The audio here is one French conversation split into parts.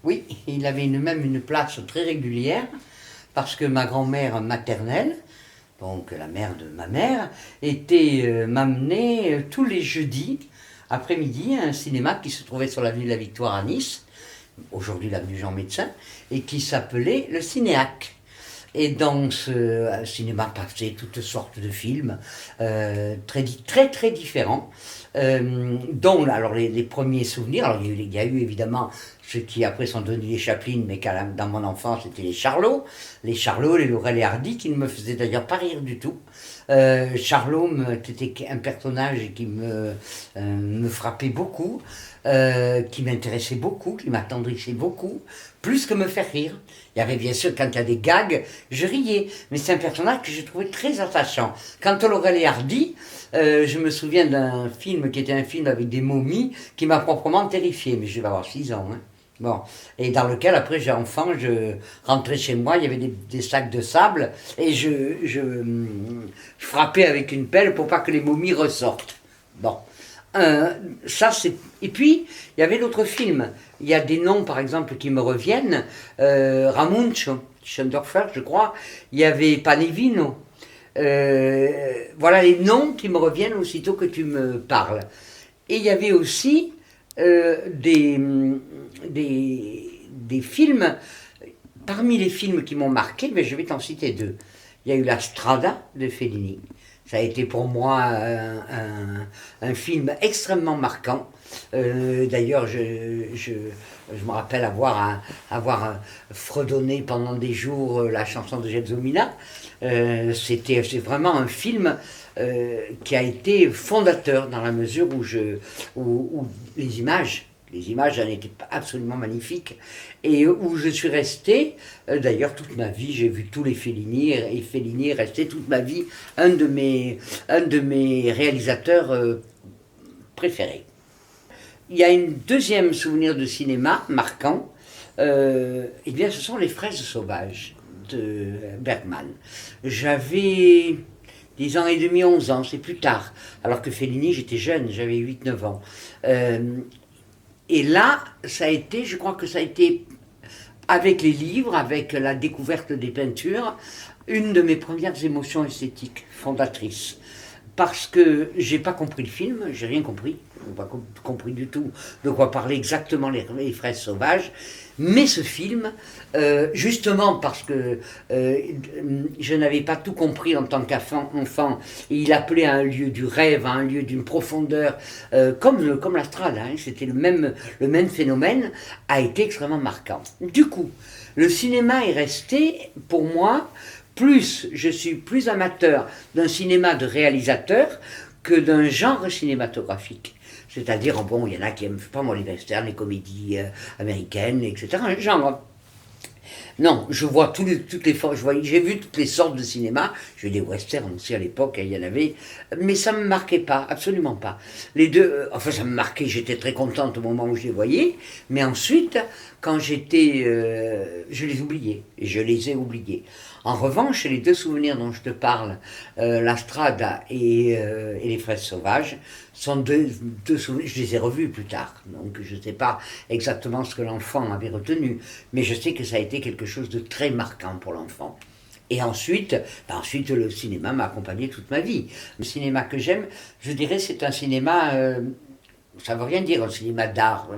Oui, il avait même une place très régulière parce que ma grand-mère maternelle, donc la mère de ma mère, m'amenait tous les jeudis après-midi à un cinéma qui se trouvait sur l'avenue de la Victoire à Nice, aujourd'hui l'avenue Jean Médecin, et qui s'appelait le Cinéac. Et dans ce cinéma passaient toutes sortes de films très très différents, dont alors les premiers souvenirs, alors il y a eu évidemment ceux qui après sont devenus les Chaplin, mais dans mon enfance c'était les Charlots, les Laurel et Hardy, qui ne me faisaient d'ailleurs pas rire du tout. Charlot était un personnage qui me frappait beaucoup, qui m'intéressait beaucoup, qui m'attendrissait beaucoup, plus que me faire rire. Il y avait bien sûr, quand il y a des gags, je riais, mais c'est un personnage que je trouvais très attachant. Quant à Laurel et Hardy, je me souviens d'un film qui était un film avec des momies qui m'a proprement terrifié, mais je devais avoir 6 ans. Hein. Bon. Et dans lequel, après, j'ai enfant, je rentrais chez moi, il y avait des sacs de sable, et je frappais avec une pelle pour pas que les momies ressortent. Bon. Ça, c'est... Et puis, il y avait d'autres films. Il y a des noms, par exemple, qui me reviennent. Ramunch, Schoendorfer, je crois. Il y avait Panevino. Voilà les noms qui me reviennent aussitôt que tu me parles. Et il y avait aussi des films, parmi les films qui m'ont marqué, mais je vais t'en citer deux. Il y a eu La Strada de Fellini. Ça a été pour moi un film extrêmement marquant. D'ailleurs, je me rappelle avoir fredonné pendant des jours la chanson de Gelsomina. C'est vraiment un film qui a été fondateur dans la mesure où les images en étaient absolument magnifiques et où je suis resté, d'ailleurs toute ma vie, j'ai vu tous les Fellini et Fellini est resté toute ma vie un de mes réalisateurs préférés. Il y a un deuxième souvenir de cinéma marquant, eh bien ce sont les Fraises sauvages de Bergman. J'avais 10 ans et demi, 11 ans, c'est plus tard, alors que Fellini j'étais jeune, j'avais 8-9 ans. Et là, je crois que ça a été, avec les livres, avec la découverte des peintures, une de mes premières émotions esthétiques fondatrices. Parce que j'ai pas compris le film, j'ai rien compris, j'ai pas compris du tout de quoi parlaient exactement les Fraises sauvages. Mais ce film, justement parce que je n'avais pas tout compris en tant qu'enfant, et il appelait à un lieu du rêve, à un lieu d'une profondeur, comme l'astral, hein, c'était le même phénomène, a été extrêmement marquant. Du coup, le cinéma est resté, pour moi, je suis plus amateur d'un cinéma de réalisateur que d'un genre cinématographique. C'est-à-dire, bon, il y en a qui aiment, je sais pas moi, les westerns, les comédies américaines, etc. Un genre. Non, je vois toutes les formes, j'ai vu toutes les sortes de cinéma, j'ai vu des westerns aussi à l'époque, il y en avait, mais ça ne me marquait pas, absolument pas. Les deux, enfin ça me marquait, j'étais très contente au moment où je les voyais, mais ensuite, quand je les oubliais, et je les ai oubliés. En revanche, les deux souvenirs dont je te parle, La Strada et Les Fraises sauvages, sont deux souvenirs, je les ai revus plus tard, donc je ne sais pas exactement ce que l'enfant avait retenu, mais je sais que ça a été quelque chose de très marquant pour l'enfant. Et ensuite, le cinéma m'a accompagné toute ma vie. Le cinéma que j'aime, je dirais, c'est un cinéma ça ne veut rien dire un cinéma d'art,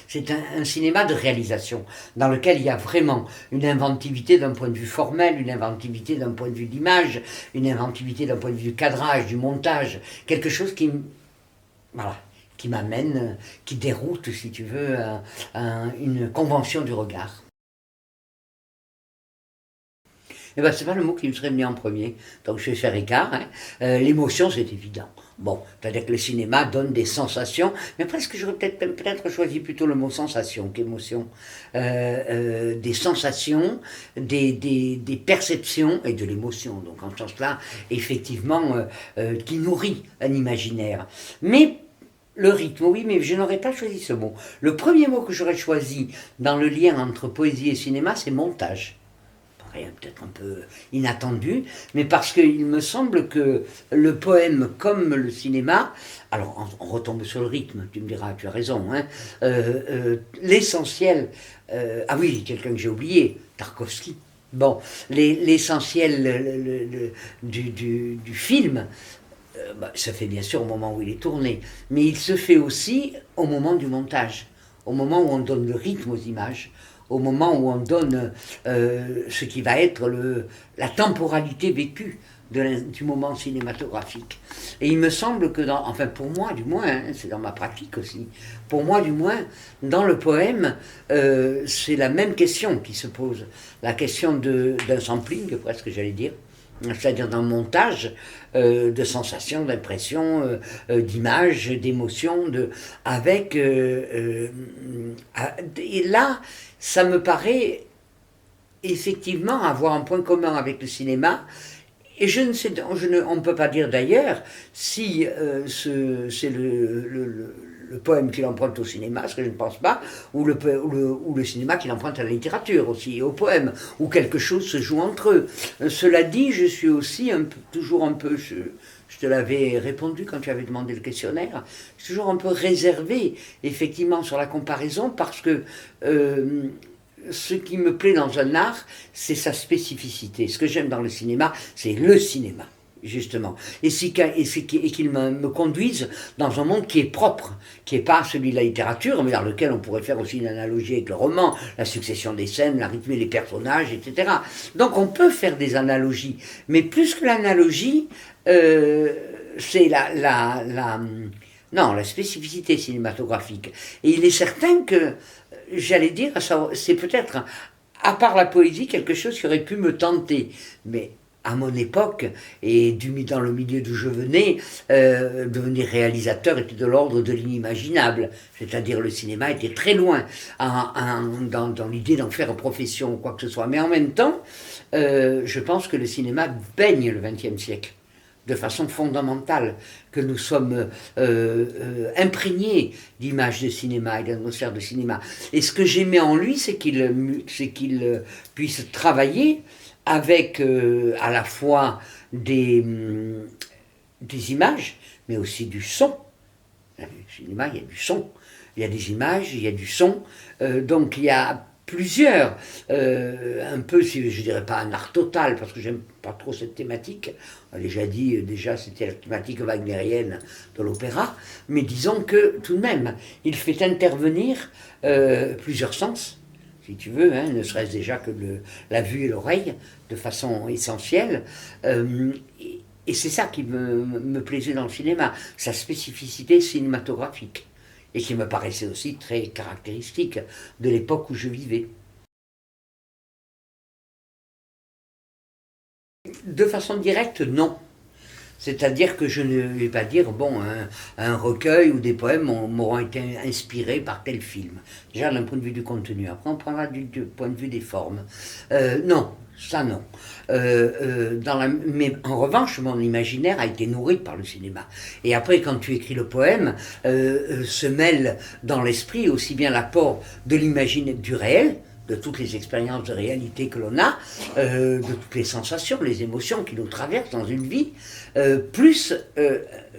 c'est un cinéma de réalisation, dans lequel il y a vraiment une inventivité d'un point de vue formel, une inventivité d'un point de vue d'image, une inventivité d'un point de vue du cadrage, du montage, quelque chose voilà, qui m'amène, qui déroute, si tu veux, une convention du regard. Eh ben, c'est pas le mot qui me serait venu en premier. Donc je vais faire écart. Hein. L'émotion, c'est évident. Bon, c'est-à-dire que le cinéma donne des sensations, mais presque j'aurais peut-être choisi plutôt le mot sensation qu'émotion. Des sensations, des perceptions et de l'émotion. Donc en ce sens-là, effectivement, qui nourrit un imaginaire. Mais le rythme, oui, mais je n'aurais pas choisi ce mot. Le premier mot que j'aurais choisi dans le lien entre poésie et cinéma, c'est montage. paraît peut-être un peu inattendu, mais parce qu'il me semble que le poème comme le cinéma, alors on retombe sur le rythme, tu me diras, tu as raison, hein, l'essentiel, ah oui, quelqu'un que j'ai oublié, Tarkovsky. Bon, l'essentiel du film, ça fait bien sûr au moment où il est tourné, mais il se fait aussi au moment du montage, au moment où on donne le rythme aux images, au moment où on donne ce qui va être la temporalité vécue du moment cinématographique. Et il me semble que, enfin pour moi du moins, hein, c'est dans ma pratique aussi, pour moi du moins, dans le poème, c'est la même question qui se pose, la question d'un sampling, presque j'allais dire, c'est-à-dire d'un montage de sensations, d'impressions, d'images, d'émotions, avec... et là, ça me paraît effectivement avoir un point commun avec le cinéma, et je ne sais, on ne peut pas dire d'ailleurs si c'est le poème qui l'emprunte au cinéma, ce que je ne pense pas, ou le cinéma qui l'emprunte à la littérature aussi, et au poème, où quelque chose se joue entre eux. Cela dit, je suis aussi toujours un peu, je te l'avais répondu quand tu avais demandé le questionnaire, je suis toujours un peu réservé, effectivement, sur la comparaison, parce que ce qui me plaît dans un art, c'est sa spécificité. Ce que j'aime dans le cinéma, c'est le cinéma, justement. Et qu'il me conduise dans un monde qui est propre, qui n'est pas celui de la littérature, mais dans lequel on pourrait faire aussi une analogie avec le roman, la succession des scènes, la rythmie des personnages, etc. Donc on peut faire des analogies, mais plus que l'analogie, c'est la spécificité cinématographique. Et il est certain que, j'allais dire, c'est peut-être, à part la poésie, quelque chose qui aurait pu me tenter. Mais à mon époque, et dans le milieu d'où je venais, devenir réalisateur était de l'ordre de l'inimaginable. C'est-à-dire le cinéma était très loin dans l'idée d'en faire profession ou quoi que ce soit. Mais en même temps, je pense que le cinéma baigne le XXe siècle de façon fondamentale, que nous sommes imprégnés d'images de cinéma et d'atmosphères de cinéma. Et ce que j'aimais en lui, c'est qu'il puisse travailler avec à la fois des images, mais aussi du son. Dans le cinéma, il y a du son, il y a des images, il y a du son. Donc il y a plusieurs, un peu, si je dirais pas un art total, parce que j'aime pas trop cette thématique, on a déjà dit, c'était la thématique wagnérienne de l'opéra, mais disons que tout de même, il fait intervenir plusieurs sens, si tu veux, hein, ne serait-ce déjà que la vue et l'oreille, de façon essentielle, et c'est ça qui me plaisait dans le cinéma, sa spécificité cinématographique, et qui me paraissait aussi très caractéristique de l'époque où je vivais. De façon directe, non. C'est-à-dire que je ne vais pas dire, bon, un recueil ou des poèmes m'auront été inspirés par tel film. Déjà d'un point de vue du contenu. Après, on prendra du point de vue des formes. Non, ça non. Mais en revanche, mon imaginaire a été nourri par le cinéma. Et après, quand tu écris le poème, se mêle dans l'esprit aussi bien l'apport de l'imaginaire, du réel, de toutes les expériences de réalité que l'on a, de toutes les sensations, les émotions qui nous traversent dans une vie, plus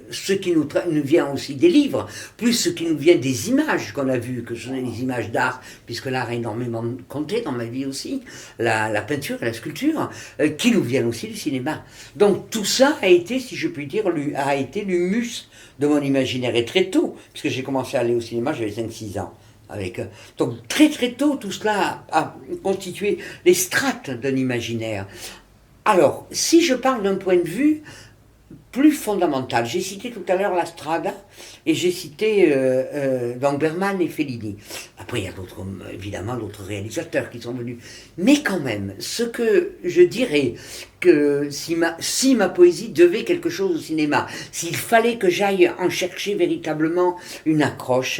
ce qui nous vient aussi des livres, plus ce qui nous vient des images qu'on a vues, que ce sont les images d'art, puisque l'art a énormément compté dans ma vie aussi, la peinture et la sculpture, qui nous viennent aussi du cinéma. Donc tout ça a été, si je puis dire, a été l'humus de mon imaginaire. Et très tôt, puisque j'ai commencé à aller au cinéma, j'avais 5-6 ans. Donc très très tôt, tout cela a constitué les strates d'un imaginaire. Alors, si je parle d'un point de vue plus fondamental, j'ai cité tout à l'heure la Strada et j'ai cité donc Bergman et Fellini. Après, il y a évidemment d'autres réalisateurs qui sont venus. Mais quand même, ce que je dirais, que si ma poésie devait quelque chose au cinéma, s'il fallait que j'aille en chercher véritablement une accroche,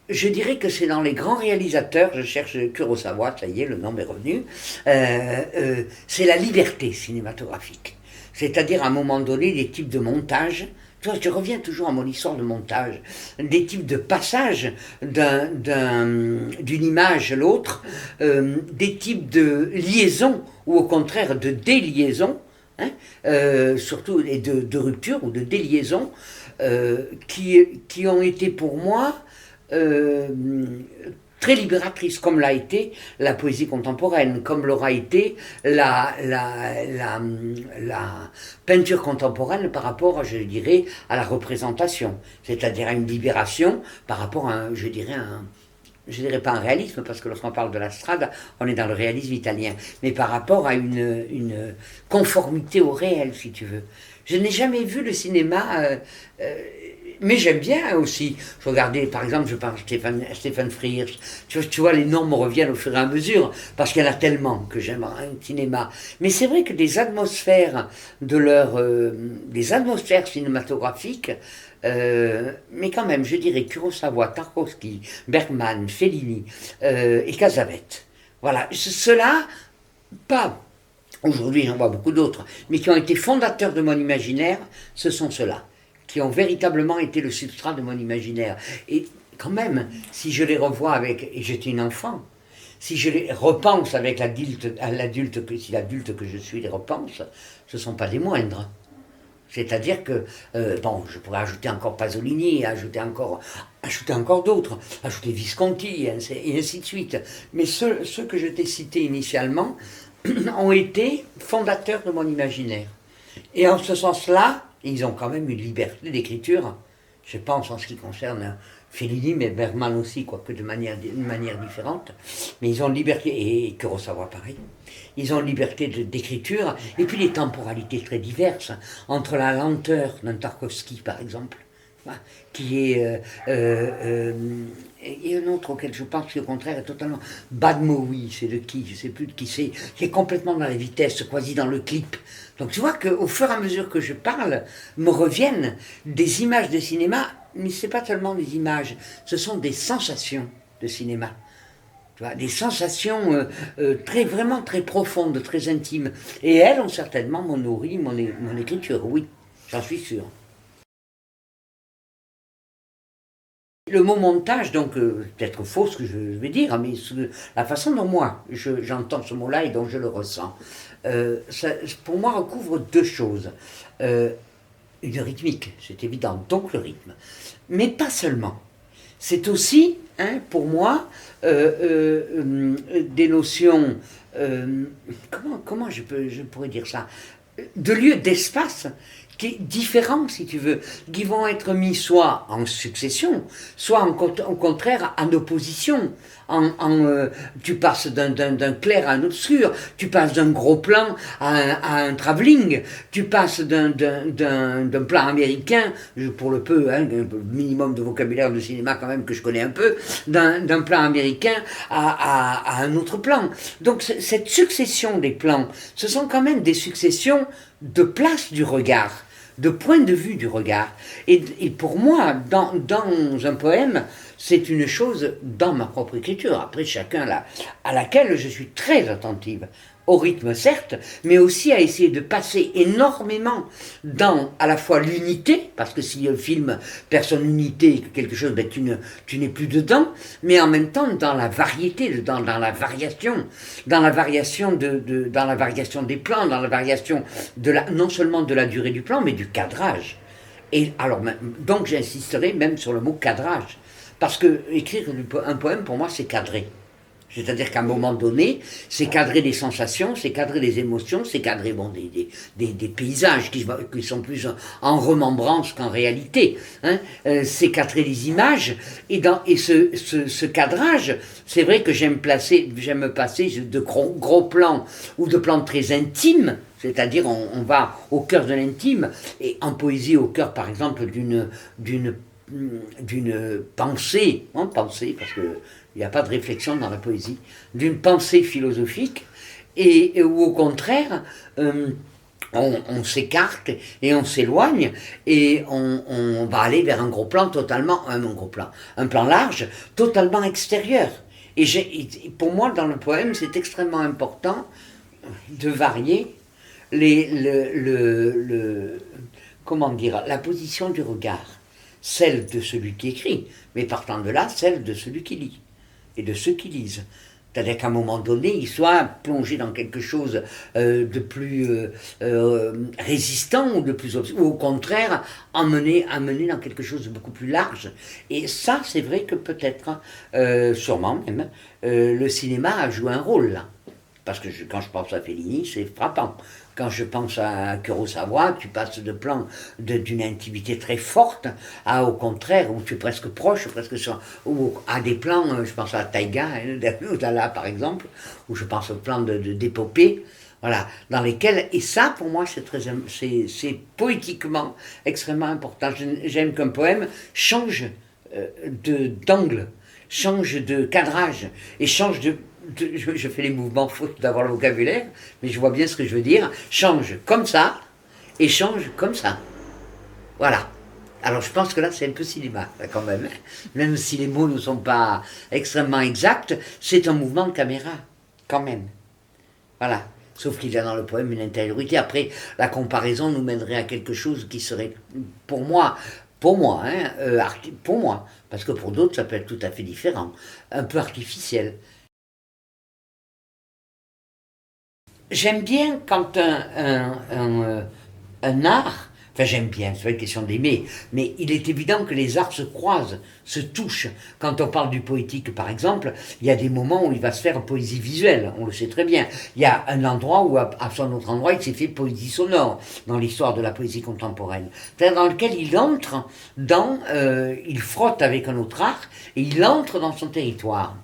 je dirais que c'est dans les grands réalisateurs, je cherche Kurosawa, ça y est, le nom m'est revenu, c'est la liberté cinématographique. C'est-à-dire à un moment donné des types de montages Tu vois, je reviens toujours à mon histoire de montage, des types de passages d'une image à l'autre, des types de liaisons ou au contraire de déliaisons, hein, surtout et de rupture ou de déliaison, qui ont été pour moi euh, très libératrices, comme l'a été la poésie contemporaine, comme l'aura été la peinture contemporaine par rapport, je dirais, à la représentation, c'est-à-dire à une libération par rapport à, je dirais pas un réalisme, parce que lorsqu'on parle de la strade, on est dans le réalisme italien, mais par rapport à une conformité au réel, si tu veux. Je n'ai jamais vu le cinéma, mais j'aime bien aussi. Je regardais, par exemple, je parle de Stephen Frears. Tu vois, les noms me reviennent au fur et à mesure, parce qu'il y en a tellement que j'aime un cinéma. Mais c'est vrai que des atmosphères des atmosphères cinématographiques, mais quand même, je dirais Kurosawa, Tarkovsky, Bergman, Fellini et Cassavetes. Voilà, ceux-là, pas aujourd'hui, j'en vois beaucoup d'autres, mais qui ont été fondateurs de mon imaginaire, ce sont ceux-là, qui ont véritablement été le substrat de mon imaginaire. Et quand même, si je les revois et j'étais une enfant, si je les repense avec l'adulte que je suis les repense, ce ne sont pas des moindres. C'est-à-dire que, bon, je pourrais ajouter encore Pasolini, ajouter encore d'autres, ajouter Visconti, et ainsi de suite. Mais ceux que je t'ai cités initialement ont été fondateurs de mon imaginaire. Et en ce sens-là, ils ont quand même une liberté d'écriture, je pense en ce qui concerne Fellini, mais Bergman aussi, quoique d'une manière différente. Mais ils ont liberté, et Kurosawa pareil, ils ont liberté d'écriture, et puis les temporalités très diverses, entre la lenteur d'un Tarkovsky par exemple, qui est et un autre auquel je pense qui au contraire est totalement Bad Movie, c'est de qui, je sais plus de qui c'est, qui est complètement dans la vitesse, quasi dans le clip. Donc tu vois qu'au fur et à mesure que je parle, me reviennent des images de cinéma, mais c'est pas seulement des images, ce sont des sensations de cinéma. Tu vois, des sensations vraiment très profondes, très intimes. Et elles ont certainement nourri mon écriture, oui, j'en suis sûr. Le mot montage, donc, peut-être faux ce que je vais dire, mais la façon dont moi j'entends ce mot-là et dont je le ressens, ça, pour moi recouvre deux choses. Une rythmique, c'est évident, donc le rythme. Mais pas seulement. C'est aussi, hein, pour moi, des notions, comment je pourrais dire ça, de lieu, d'espace, qui est différent, si tu veux, qui vont être mis soit en succession, soit au contraire en opposition. Tu passes d'un clair à un obscur, tu passes d'un gros plan à un travelling, tu passes d'un plan américain, pour le peu, hein, un minimum de vocabulaire de cinéma quand même que je connais un peu, d'un plan américain à un autre plan. Donc cette succession des plans, ce sont quand même des successions de place du regard, de point de vue du regard. Et pour moi, dans un poème, c'est une chose dans ma propre écriture, après chacun à laquelle je suis très attentive, au rythme certes, mais aussi à essayer de passer énormément dans à la fois l'unité, parce que si un film perd son unité, quelque chose, ben tu n'es plus dedans, mais en même temps dans la variété, dans la variation, dans la variation dans la variation des plans, dans la variation non seulement de la durée du plan, mais du cadrage. Et alors, donc j'insisterai même sur le mot cadrage, parce que écrire un poème pour moi c'est cadrer. C'est-à-dire qu'à un moment donné, c'est cadrer des sensations, c'est cadrer des émotions, c'est cadrer des paysages qui sont plus en remembrance qu'en réalité. Hein. C'est cadrer des images. Et ce cadrage, c'est vrai que j'aime me passer de gros plans ou de plans très intimes. C'est-à-dire on va au cœur de l'intime, et en poésie au cœur par exemple d'une pensée, parce que il n'y a pas de réflexion dans la poésie, d'une pensée philosophique, et où au contraire, on s'écarte et on s'éloigne, et on va aller vers un plan large, totalement extérieur. Et pour moi, dans le poème, c'est extrêmement important de varier comment dire, la position du regard, celle de celui qui écrit, mais partant de là, celle de celui qui lit, et de ceux qui lisent. C'est-à-dire qu'à un moment donné, il soit plongé dans quelque chose de plus résistant ou de plus ou au contraire amené dans quelque chose de beaucoup plus large. Et ça, c'est vrai que peut-être, sûrement même, le cinéma a joué un rôle là. Parce que quand je pense à Fellini, c'est frappant. Quand je pense à Kurosawa, tu passes de plans d'une intimité très forte à, au contraire, où tu es presque proche, ou à des plans, je pense à Taïga, Lala par exemple, où je pense aux plans d'épopée, voilà, dans lesquels, et ça pour moi c'est poétiquement extrêmement important. J'aime qu'un poème change d'angle, change de cadrage, et change je fais les mouvements faute d'avoir le vocabulaire, mais je vois bien ce que je veux dire, change comme ça, et change comme ça. Voilà. Alors je pense que là c'est un peu cinéma, quand même si les mots ne sont pas extrêmement exacts, c'est un mouvement de caméra, quand même. Voilà. Sauf qu'il y a dans le poème une intériorité. Après, la comparaison nous mènerait à quelque chose qui serait, pour moi, parce que pour d'autres ça peut être tout à fait différent, un peu artificiel. J'aime bien quand un art, enfin j'aime bien, c'est pas une question d'aimer, mais il est évident que les arts se croisent, se touchent. Quand on parle du poétique par exemple, il y a des moments où il va se faire poésie visuelle, on le sait très bien. Il y a un endroit où à son autre endroit il s'est fait poésie sonore, dans l'histoire de la poésie contemporaine. C'est-à-dire dans lequel il entre il frotte avec un autre art et il entre dans son territoire.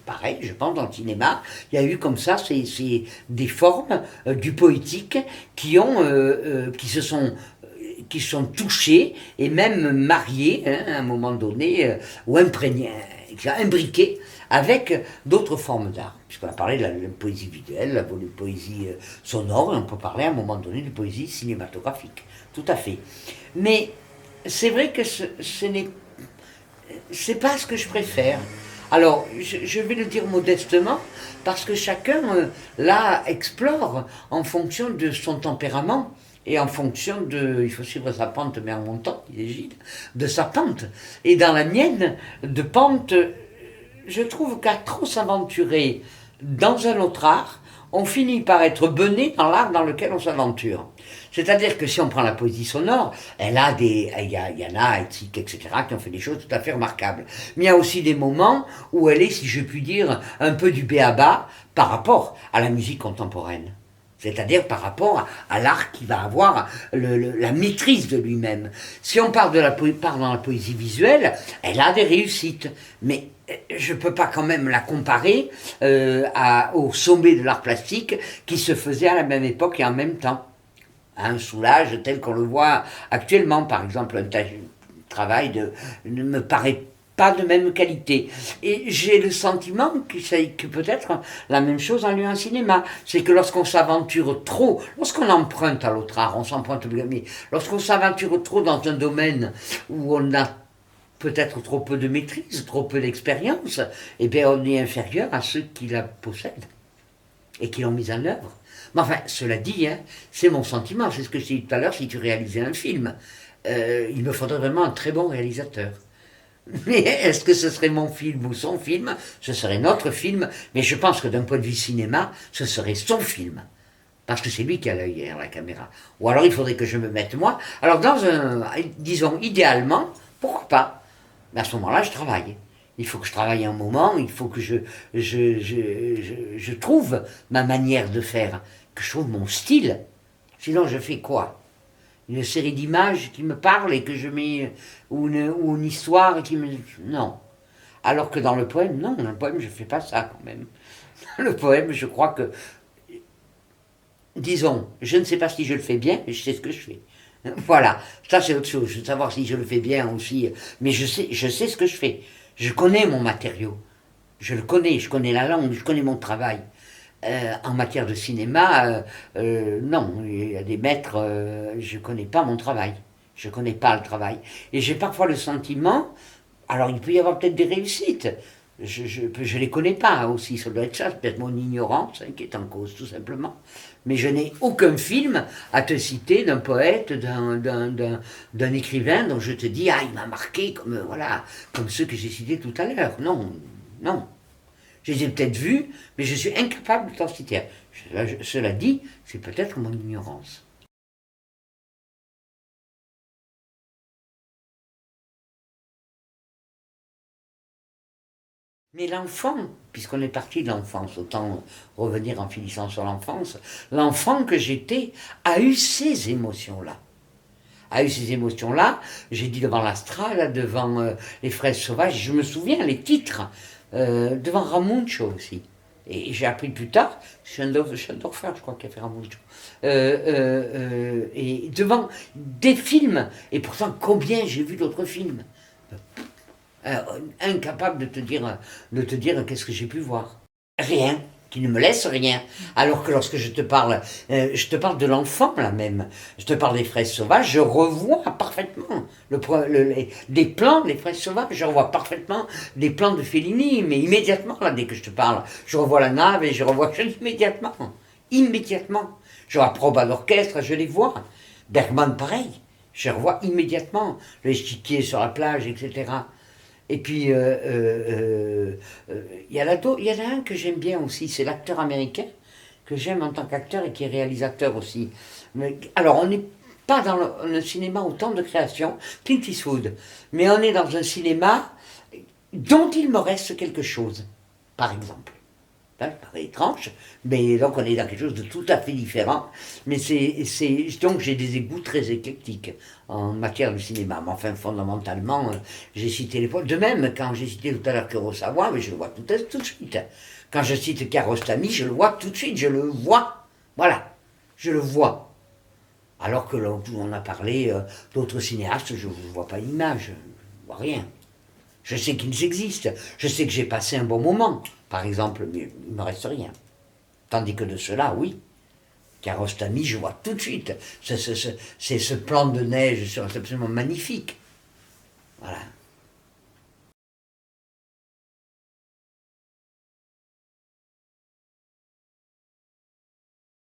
Pareil, je pense, dans le cinéma, il y a eu comme ça des formes du poétique qui sont touchées et même mariées, hein, à un moment donné, ou imprégnées, imbriquées avec d'autres formes d'art. Puisqu'on a parlé de la poésie visuelle, la poésie sonore, et on peut parler à un moment donné de poésie cinématographique. Tout à fait. Mais c'est vrai que c'est pas ce que je préfère. Alors, je vais le dire modestement, parce que chacun, là, explore en fonction de son tempérament et en fonction il faut suivre sa pente, mais en montant, il est Gilles, de sa pente. Et dans la mienne, de pente, je trouve qu'à trop s'aventurer dans un autre art, on finit par être bené dans l'art dans lequel on s'aventure. C'est-à-dire que si on prend la poésie sonore, il y en a, etc., qui ont fait des choses tout à fait remarquables. Mais il y a aussi des moments où elle est, si je puis dire, un peu du b.a.-ba par rapport à la musique contemporaine. C'est-à-dire par rapport à l'art qui va avoir la maîtrise de lui-même. Si on parle dans la poésie visuelle, elle a des réussites, mais je ne peux pas quand même la comparer au sommet de l'art plastique qui se faisait à la même époque et en même temps. Un Soulage tel qu'on le voit actuellement, par exemple, un travail ne me paraît pas de même qualité. Et j'ai le sentiment que peut-être la même chose en lieu en cinéma. C'est que lorsqu'on s'aventure trop, lorsqu'on emprunte à l'autre art, on s'emprunte, mais lorsqu'on s'aventure trop dans un domaine où on a peut-être trop peu de maîtrise, trop peu d'expérience, eh bien on est inférieur à ceux qui la possèdent et qui l'ont mise en œuvre. Mais enfin, cela dit, hein, c'est mon sentiment, c'est ce que je disais tout à l'heure, si tu réalisais un film, il me faudrait vraiment un très bon réalisateur. Mais est-ce que ce serait mon film ou son film? Ce serait notre film, mais je pense que d'un point de vue cinéma, ce serait son film. Parce que c'est lui qui a l'œil derrière la caméra. Ou alors il faudrait que je me mette moi. Alors disons, idéalement, pourquoi pas? Mais à ce moment-là, je travaille. Il faut que je travaille un moment, il faut que je trouve ma manière de faire, que je trouve mon style. Sinon, je fais quoi? Une série d'images qui me parlent et que je mets, ou une histoire qui me... Non. Alors que dans le poème, non, dans le poème, je ne fais pas ça quand même. Dans le poème, je crois que, disons, je ne sais pas si je le fais bien, mais je sais ce que je fais. Voilà, ça c'est autre chose, je veux savoir si je le fais bien aussi, mais je sais ce que je fais. Je connais mon matériau, je le connais, je connais la langue, je connais mon travail. En matière de cinéma, non, il y a des maîtres, je ne connais pas mon travail, je ne connais pas le travail. Et j'ai parfois le sentiment, alors il peut y avoir peut-être des réussites, je les connais pas aussi, ça doit être ça, c'est peut-être mon ignorance qui est en cause, tout simplement. Mais je n'ai aucun film à te citer d'un poète, d'un écrivain dont je te dis, ah, il m'a marqué comme, voilà, comme ceux que j'ai cités tout à l'heure. Non, non. Je les ai peut-être vus, mais je suis incapable de t'en citer. Cela dit, c'est peut-être mon ignorance. Mais l'enfant, puisqu'on est parti de l'enfance, autant revenir en finissant sur l'enfance, l'enfant que j'étais a eu ces émotions-là. A eu ces émotions-là, j'ai dit devant l'Astral, devant les Fraises Sauvages, je me souviens les titres, devant Ramuncho aussi. Et j'ai appris plus tard, Schendorfer, je crois, qui a fait Ramuncho. Et devant des films, et pourtant combien j'ai vu d'autres films, incapable de te dire qu'est-ce que j'ai pu voir. Rien, qui ne me laisse rien. Alors que lorsque je te parle de l'enfant là même, je te parle des Fraises Sauvages, je revois parfaitement des plans des Fraises Sauvages, je revois parfaitement des plans de Fellini, mais immédiatement là, dès que je te parle, je revois la nave et je revois immédiatement. Je vois Proba d'orchestre, je les vois. Bergman pareil, je revois immédiatement le chiquier sur la plage, etc. Et puis, il y en a un que j'aime bien aussi, c'est l'acteur américain, que j'aime en tant qu'acteur et qui est réalisateur aussi. Alors, on n'est pas dans le cinéma autant de création, Clint Eastwood, mais on est dans un cinéma dont il me reste quelque chose, par exemple. Ça paraît étrange, mais donc on est dans quelque chose de tout à fait différent. Mais donc j'ai des égouts très éclectiques en matière de cinéma. Mais enfin, fondamentalement, j'ai cité les poètes. De même, quand j'ai cité tout à l'heure Kurosawa, mais je le vois tout de suite. Quand je cite Kiarostami, je le vois tout de suite, je le vois. Voilà, je le vois. Alors que là, on a parlé d'autres cinéastes, je ne vois pas l'image, je ne vois rien. Je sais qu'ils existent, je sais que j'ai passé un bon moment, par exemple, mais il ne me reste rien. Tandis que de cela, oui. Kiarostami, je vois tout de suite. C'est ce plan de neige, c'est absolument magnifique.